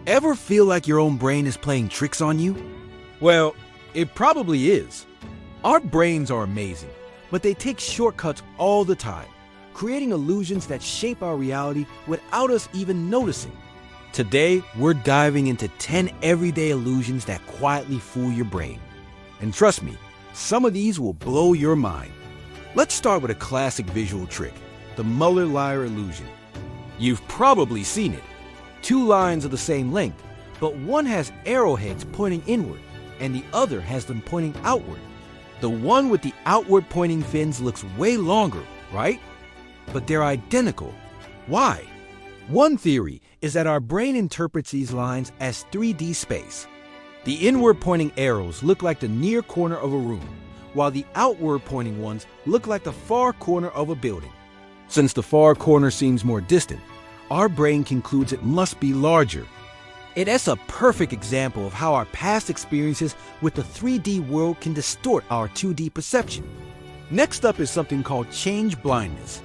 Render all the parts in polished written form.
Ever feel like your own brain is playing tricks on you? Well, it probably is. Our brains are amazing, but they take shortcuts all the time, creating illusions that shape our reality without us even noticing. Today, we're diving into 10 everyday illusions that quietly fool your brain. And trust me, some of these will blow your mind. Let's start with a classic visual trick, the Muller-Lyer illusion. You've probably seen it. Two lines of the same length, but one has arrowheads pointing inward, and the other has them pointing outward. The one with the outward pointing fins looks way longer, right? But they're identical. Why? One theory is that our brain interprets these lines as 3D space. The inward pointing arrows look like the near corner of a room, while the outward pointing ones look like the far corner of a building. Since the far corner seems more distant, our brain concludes it must be larger. It's a perfect example of how our past experiences with the 3D world can distort our 2D perception. Next up is something called change blindness.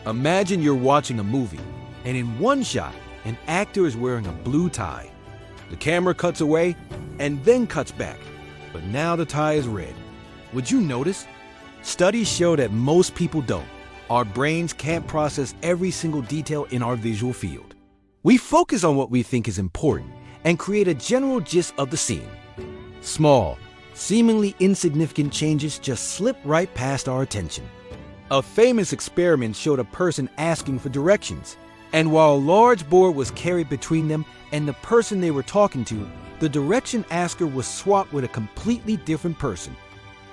Imagine you're watching a movie, and in one shot, an actor is wearing a blue tie. The camera cuts away and then cuts back, but now the tie is red. Would you notice? Studies show that most people don't. Our brains can't process every single detail in our visual field. We focus on what we think is important and create a general gist of the scene. Small, seemingly insignificant changes just slip right past our attention. A famous experiment showed a person asking for directions, and while a large board was carried between them and the person they were talking to, the direction asker was swapped with a completely different person.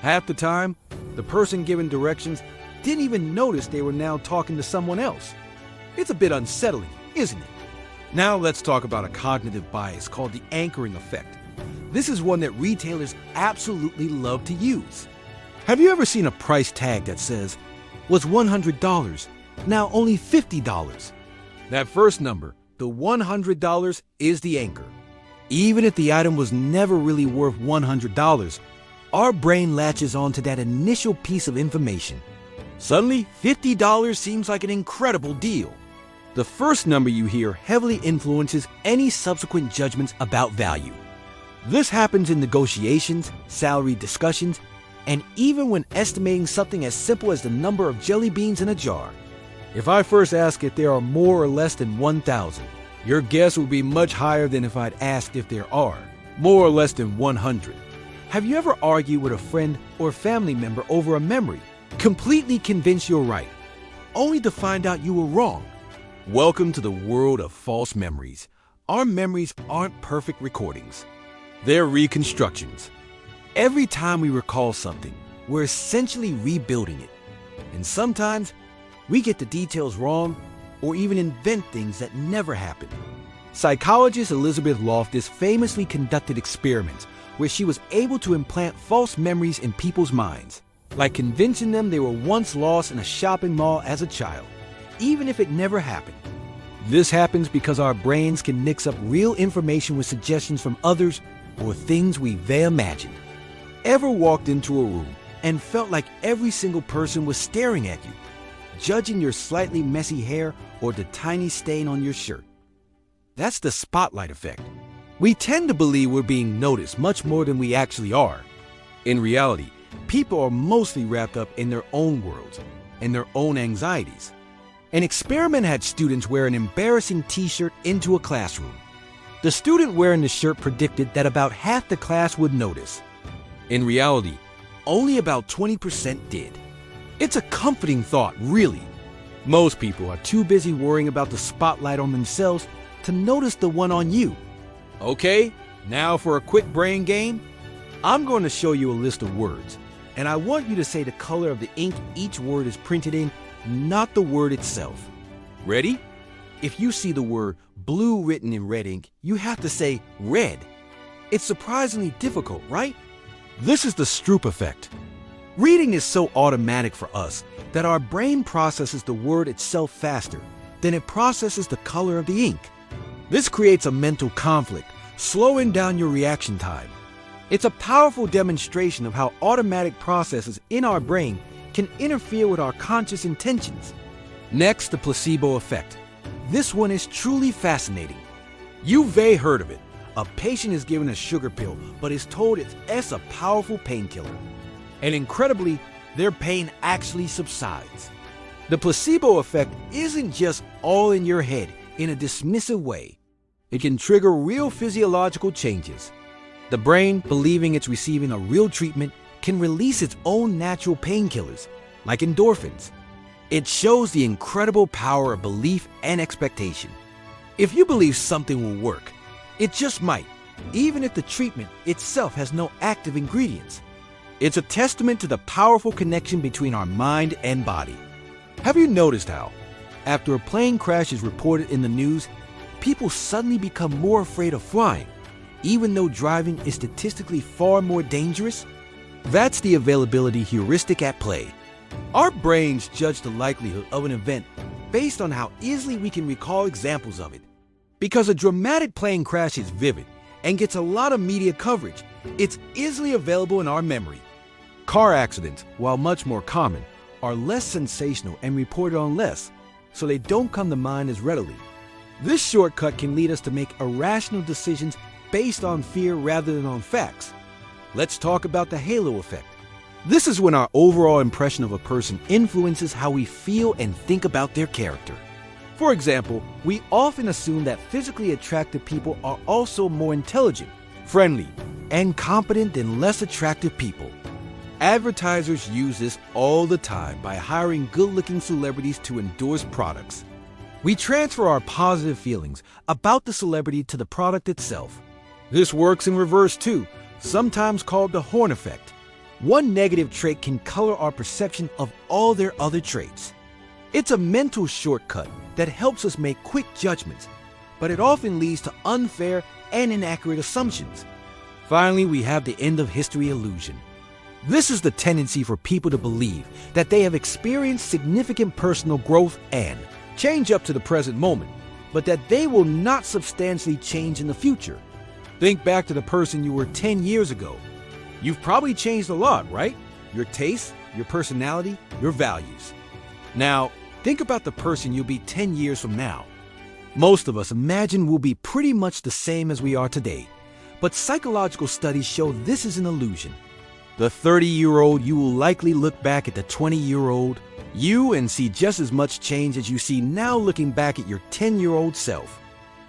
Half the time, the person given directions didn't even notice they were now talking to someone else. It's a bit unsettling, isn't it? Now let's talk about a cognitive bias called the anchoring effect. This is one that retailers absolutely love to use. Have you ever seen a price tag that says, was $100, now only $50? That first number, the $100, is the anchor. Even if the item was never really worth $100, our brain latches onto that initial piece of information. Suddenly, $50 seems like an incredible deal. The first number you hear heavily influences any subsequent judgments about value. This happens in negotiations, salary discussions, and even when estimating something as simple as the number of jelly beans in a jar. If I first ask if there are more or less than 1,000, your guess would be much higher than if I'd asked if there are more or less than 100. Have you ever argued with a friend or family member over a memory, completely convinced you're right, only to find out you were wrong? Welcome to the world of false memories. Our memories aren't perfect recordings. They're reconstructions. Every time we recall something, we're essentially rebuilding it. And sometimes, we get the details wrong or even invent things that never happened. Psychologist Elizabeth Loftus famously conducted experiments where she was able to implant false memories in people's minds, like convincing them they were once lost in a shopping mall as a child, even if it never happened. This happens because our brains can mix up real information with suggestions from others or things we've imagined. Ever walked into a room and felt like every single person was staring at you, judging your slightly messy hair or the tiny stain on your shirt? That's the spotlight effect. We tend to believe we're being noticed much more than we actually are. In reality, people are mostly wrapped up in their own worlds and their own anxieties. An experiment had students wear an embarrassing t-shirt into a classroom. The student wearing the shirt predicted that about half the class would notice. In reality, only about 20% did. It's a comforting thought, really. Most people are too busy worrying about the spotlight on themselves to notice the one on you. Okay, now for a quick brain game. I'm going to show you a list of words, and I want you to say the color of the ink each word is printed in, not the word itself. Ready? If you see the word blue written in red ink, you have to say red. It's surprisingly difficult, right? This is the Stroop effect. Reading is so automatic for us that our brain processes the word itself faster than it processes the color of the ink. This creates a mental conflict, slowing down your reaction time. It's a powerful demonstration of how automatic processes in our brain can interfere with our conscious intentions. Next, the placebo effect. This one is truly fascinating. You've heard of it. A patient is given a sugar pill, but is told it's a powerful painkiller. And incredibly, their pain actually subsides. The placebo effect isn't just all in your head in a dismissive way. It can trigger real physiological changes. The brain, believing it's receiving a real treatment, can release its own natural painkillers, like endorphins. It shows the incredible power of belief and expectation. If you believe something will work, it just might, even if the treatment itself has no active ingredients. It's a testament to the powerful connection between our mind and body. Have you noticed how, after a plane crash is reported in the news, people suddenly become more afraid of flying, even though driving is statistically far more dangerous? That's the availability heuristic at play. Our brains judge the likelihood of an event based on how easily we can recall examples of it. Because a dramatic plane crash is vivid and gets a lot of media coverage, it's easily available in our memory. Car accidents, while much more common, are less sensational and reported on less, so they don't come to mind as readily. This shortcut can lead us to make irrational decisions based on fear rather than on facts. Let's talk about the halo effect. This is when our overall impression of a person influences how we feel and think about their character. For example, we often assume that physically attractive people are also more intelligent, friendly, and competent than less attractive people. Advertisers use this all the time by hiring good-looking celebrities to endorse products. We transfer our positive feelings about the celebrity to the product itself. This works in reverse too, sometimes called the horn effect. One negative trait can color our perception of all their other traits. It's a mental shortcut that helps us make quick judgments, but it often leads to unfair and inaccurate assumptions. Finally, we have the end of history illusion. This is the tendency for people to believe that they have experienced significant personal growth and change up to the present moment, but that they will not substantially change in the future. Think back to the person you were 10 years ago. You've probably changed a lot, right? Your tastes, your personality, your values. Now, think about the person you'll be 10 years from now. Most of us imagine we'll be pretty much the same as we are today, but psychological studies show this is an illusion. The 30-year-old, you will likely look back at the 20-year-old you and see just as much change as you see now looking back at your 10-year-old self.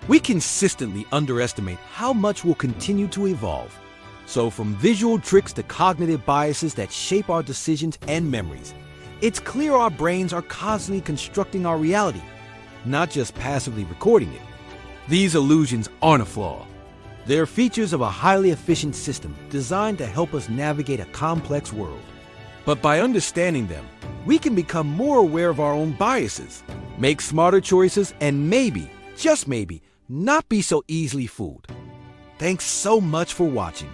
We consistently underestimate how much we'll continue to evolve. So from visual tricks to cognitive biases that shape our decisions and memories, it's clear our brains are constantly constructing our reality, not just passively recording it. These illusions aren't a flaw. They're features of a highly efficient system designed to help us navigate a complex world. But by understanding them, we can become more aware of our own biases, make smarter choices, and maybe, just maybe, not be so easily fooled. Thanks so much for watching.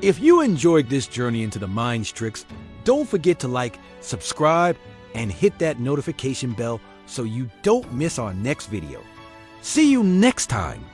If you enjoyed this journey into the mind's tricks, don't forget to like, subscribe, and hit that notification bell so you don't miss our next video. See you next time.